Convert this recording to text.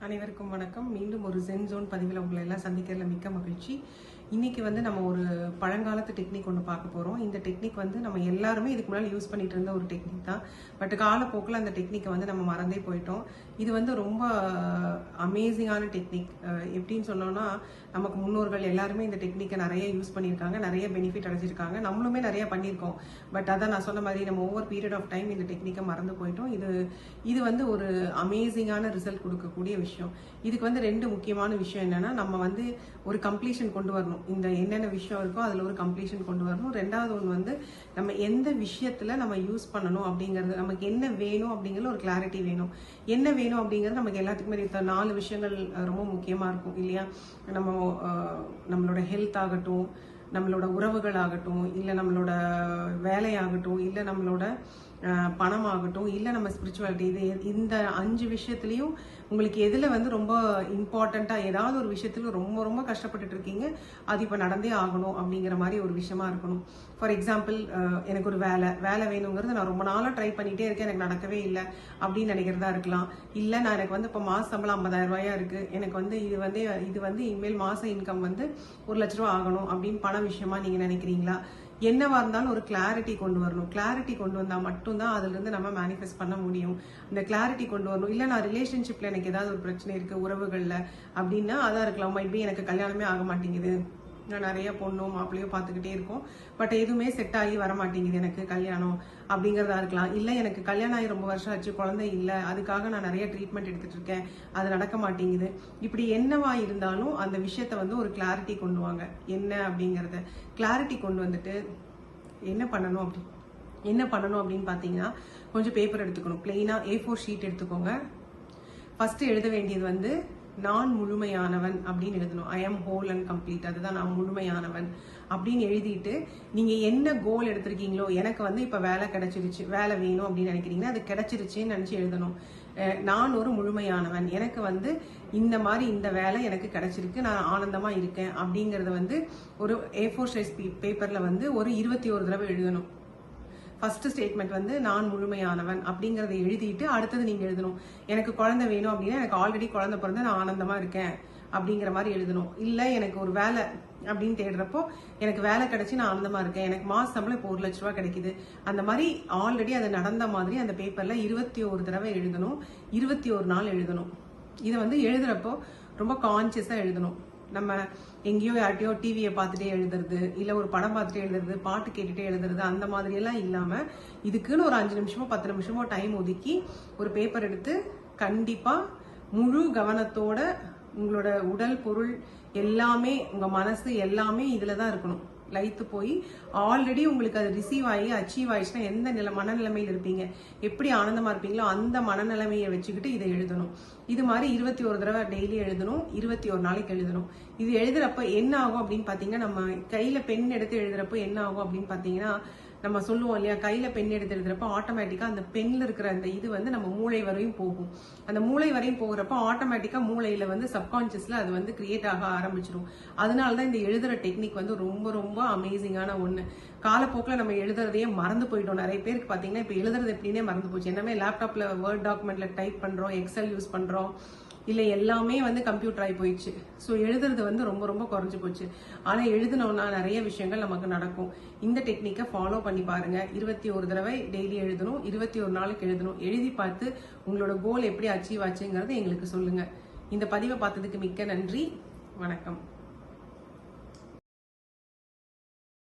அனைவருக்கும் வணக்கம். மீண்டும் ஒரு ஜென் ஜோன் பதிவில் உங்களை எல்லாம் சந்திக்கிறதுல மிக்க மகிழ்ச்சி. இன்னைக்கு நம்ம ஒரு பழங்காலத்து டெக்னிக் ஒன்று பார்க்க போகிறோம். இந்த டெக்னிக் நம்ம எல்லாருமே இதுக்கு முன்னாடி யூஸ் பண்ணிட்டு இருந்த ஒரு டெக்னிக் தான். பட் காலப்போக்கில் அந்த டெக்னிக்கை நம்ம மறந்தே போயிட்டோம். இது ரொம்ப அமேசிங்கான டெக்னிக். எப்படின்னு சொன்னோம்னா, நமக்கு முன்னோர்கள் எல்லாருமே இந்த டெக்னிக்கை நிறைய யூஸ் பண்ணியிருக்காங்க, நிறைய பெனிஃபிட் அடைஞ்சிருக்காங்க, நம்மளுமே நிறைய பண்ணியிருக்கோம். பட் அதான் நான் சொன்ன மாதிரி நம்ம ஓவர் பீரியட் ஆஃப் டைம் இந்த டெக்னிக்கை மறந்து போயிட்டோம். இது ஒரு அமேசிங்கான ரிசல்ட் கொடுக்கக்கூடிய விஷயம். இதுக்கு ரெண்டு முக்கியமான விஷயம் என்னன்னா, நம்ம ஒரு கம்ப்ளீஷன் கொண்டு வரணும். இந்த என்னென்ன விஷயம் இருக்கோ அதுல ஒரு கம்ப்ளீஷன் கொண்டு வரணும். ரெண்டாவது ஒன்று நம்ம எந்த விஷயத்துல நம்ம யூஸ் பண்ணணும் அப்படிங்கிறது, நமக்கு என்ன வேணும் அப்படிங்கிறது ஒரு கிளாரிட்டி வேணும். என்ன வேணும் அப்படிங்கிறது நமக்கு எல்லாத்துக்குமே 4 விஷயங்கள் ரொம்ப முக்கியமா இருக்கும் இல்லையா? நம்மளோட ஹெல்த் ஆகட்டும், நம்மளோட உறவுகள் ஆகட்டும், இல்லை நம்மளோட வேலையாகட்டும், இல்லை நம்மளோட பணம் ஆகட்டும், இல்லை நம்ம ஸ்பிரிச்சுவாலிட்டி, இந்த 5 விஷயத்துலையும் உங்களுக்கு எதில் ரொம்ப இம்பார்ட்டண்ட்டாக ஏதாவது ஒரு விஷயத்துல ரொம்ப ரொம்ப கஷ்டப்பட்டுட்டு இருக்கீங்க, அது இப்போ நடந்தே ஆகணும் அப்படிங்கிற மாதிரி ஒரு விஷயமா இருக்கணும். ஃபார் எக்ஸாம்பிள், எனக்கு ஒரு வேலை வேணுங்கிறது நான் ரொம்ப நாளாக ட்ரை பண்ணிகிட்டே இருக்கேன், எனக்கு நடக்கவே இல்லை அப்படின்னு நினைக்கிறதா இருக்கலாம். இல்லை நான் எனக்கு இப்போ மாச சம்பளம் 50,000 ரூபாயா இருக்குது, எனக்கு இது இனிமேல் மாச இன்கம் 1,00,000 ரூபா ஆகணும் அப்படின்னு பண விஷயமா நீங்கள் நினைக்கிறீங்களா? என்னவா இருந்தாலும் ஒரு கிளாரிட்டி கொண்டு வரணும். கிளாரிட்டி கொண்டு வந்தால் மட்டும்தான் அதுல இருந்து நம்ம மேனிஃபெஸ்ட் பண்ண முடியும். இந்த கிளாரிட்டி கொண்டு வரணும். இல்லை நான் ரிலேஷன்ஷிப்ல எனக்கு ஏதாவது ஒரு பிரச்சனை இருக்கு உறவுகள்ல அப்படின்னா அதான் இருக்கலாம். மைபி எனக்கு கல்யாணமே ஆக மாட்டேங்குது, நான் நிறைய பொண்ணோ மாப்பிள்ளையோ பார்த்துக்கிட்டே இருக்கோம், பட் எதுவுமே செட் ஆகி வர மாட்டேங்குது எனக்கு கல்யாணம் அப்படிங்கிறதா இருக்கலாம். இல்லை எனக்கு கல்யாணம் ஆகி ரொம்ப வருஷம் ஆச்சு, குழந்தை இல்லை, அதுக்காக நான் நிறைய ட்ரீட்மெண்ட் எடுத்துட்டு இருக்கேன், அது நடக்க மாட்டேங்குது. இப்படி என்னவா இருந்தாலும் அந்த விஷயத்த ஒரு கிளாரிட்டி கொண்டு வாங்க. என்ன அப்படிங்கிறத கிளாரிட்டி கொண்டு வந்துட்டு என்ன பண்ணணும் அப்படின்னு பார்த்தீங்கன்னா, கொஞ்சம் பேப்பர் எடுத்துக்கணும். பிளெயினா A4 ஷீட் எடுத்துக்கோங்க. ஃபர்ஸ்ட் எழுத வேண்டியது நான் முழுமையானவன் அப்படின்னு எழுதணும். I am whole and complete. அதுதான் நான் முழுமையானவன் அப்படின்னு எழுதிட்டு, நீங்க என்ன கோல் எடுத்திருக்கீங்களோ, எனக்கு இப்ப வேலை கிடைச்சிருச்சு, வேலை வேணும் அப்படின்னு நினைக்கிறீங்கன்னா அது கிடைச்சிருச்சுன்னு நினைச்சு எழுதணும். நான் ஒரு முழுமையானவன், எனக்கு இந்த வேலை எனக்கு கிடைச்சிருக்கு, நான் ஆனந்தமா இருக்கேன் அப்படிங்கறத ஒரு A4 சைஸ் பேப்பர்ல ஒரு 21 தடவை எழுதணும். ஃபர்ஸ்ட் ஸ்டேட்மெண்ட் நான் முழுமையானவன் அப்படிங்கறத எழுதிட்டு அடுத்தது நீங்க எழுதணும். எனக்கு குழந்தை வேணும் அப்படின்னா, எனக்கு ஆல்ரெடி குழந்தை பிறந்து நான் ஆனந்தமா இருக்கேன் அப்படிங்கிற மாதிரி எழுதணும். இல்ல எனக்கு ஒரு வேலை அப்படின்னு தேடுறப்போ எனக்கு வேலை கிடைச்சி நான் ஆனந்தமா இருக்கேன், எனக்கு மாச சம்பளம் இப்போ 1,00,000 ரூபாய் கிடைக்குது, அந்த மாதிரி ஆல்ரெடி அது நடந்த மாதிரி அந்த பேப்பர்ல 21 தடவை எழுதணும். 21 நாள் எழுதணும். இதை எழுதுறப்போ ரொம்ப கான்சியஸா எழுதணும். நம்ம எங்கேயோ யார்ட்டையோ டிவியை பார்த்துட்டே எழுதுறது, இல்லை ஒரு படம் பார்த்துட்டே எழுதுறது, பாட்டு கேட்டுட்டே எழுதுறது, அந்த மாதிரி எல்லாம் இல்லாம இதுக்குன்னு ஒரு 5 நிமிஷமோ 10 நிமிஷமோ டைம் ஒதுக்கி ஒரு பேப்பர் எடுத்து கண்டிப்பா முழு கவனத்தோட உங்களோட உடல் பொருள் எல்லாமே, உங்க மனசு எல்லாமே இதுலதான் இருக்கணும். லைத்து போய் ஆல்ரெடி உங்களுக்கு அது ரிசீவ் ஆகி அச்சீவ் ஆயிடுச்சுன்னா எந்த மனநிலைமையில இருப்பீங்க, எப்படி ஆனந்தமா இருப்பீங்களோ அந்த மனநிலைமையை வச்சுக்கிட்டு இதை எழுதணும். இது மாதிரி 21 தடவை டெய்லி எழுதணும். 21 நாளைக்கு எழுதணும். இது எழுதுறப்ப என்ன ஆகும் அப்படின்னு பாத்தீங்கன்னா, நம்ம கையில பென் எடுத்து எழுதுறப்ப என்ன ஆகும் அப்படின்னு பாத்தீங்கன்னா, நம்ம சொல்லுவோம் இல்லையா, கையில பென் எடுத்து எழுதுறப்ப ஆட்டோமேட்டிக்கா அந்த பென்ல இருக்கிற அந்த இது நம்ம மூளை வரையும் போகும். அந்த மூளை வரையும் போகிறப்ப ஆட்டோமேட்டிக்கா மூளையில சப்கான்சியஸ்ல அது கிரியேட் ஆக ஆரம்பிச்சிடும். அதனாலதான் இந்த எழுதுற டெக்னிக் ரொம்ப ரொம்ப அமேசிங்கான ஒண்ணு. காலப்போக்கில் நம்ம எழுதுறதையே மறந்து போயிட்டோம். நிறைய பேருக்கு பாத்தீங்கன்னா இப்ப எழுதுறது எப்படின்னே மறந்து போச்சு. எல்லாமே லேப்டாப்ல வேர்ட் டாக்குமெண்ட்ல டைப் பண்றோம், எக்ஸல் யூஸ் பண்றோம், இல்லை எல்லாமே கம்ப்யூட்டர் ஆகி போயிடுச்சு. ஸோ எழுதுறது ரொம்ப ரொம்ப குறைஞ்சு போச்சு. ஆனா எழுதினோம்னா நிறைய விஷயங்கள் நமக்கு நடக்கும். இந்த டெக்னிக்கை ஃபாலோ பண்ணி பாருங்க. 21 தடவை டெய்லி எழுதணும். 21 நாளுக்கு எழுதணும். எழுதி பார்த்து உங்களோட கோல் எப்படி அச்சீவ் ஆச்சுங்கிறது எங்களுக்கு சொல்லுங்க. இந்த பதிவை பார்த்ததுக்கு மிக்க நன்றி. வணக்கம்.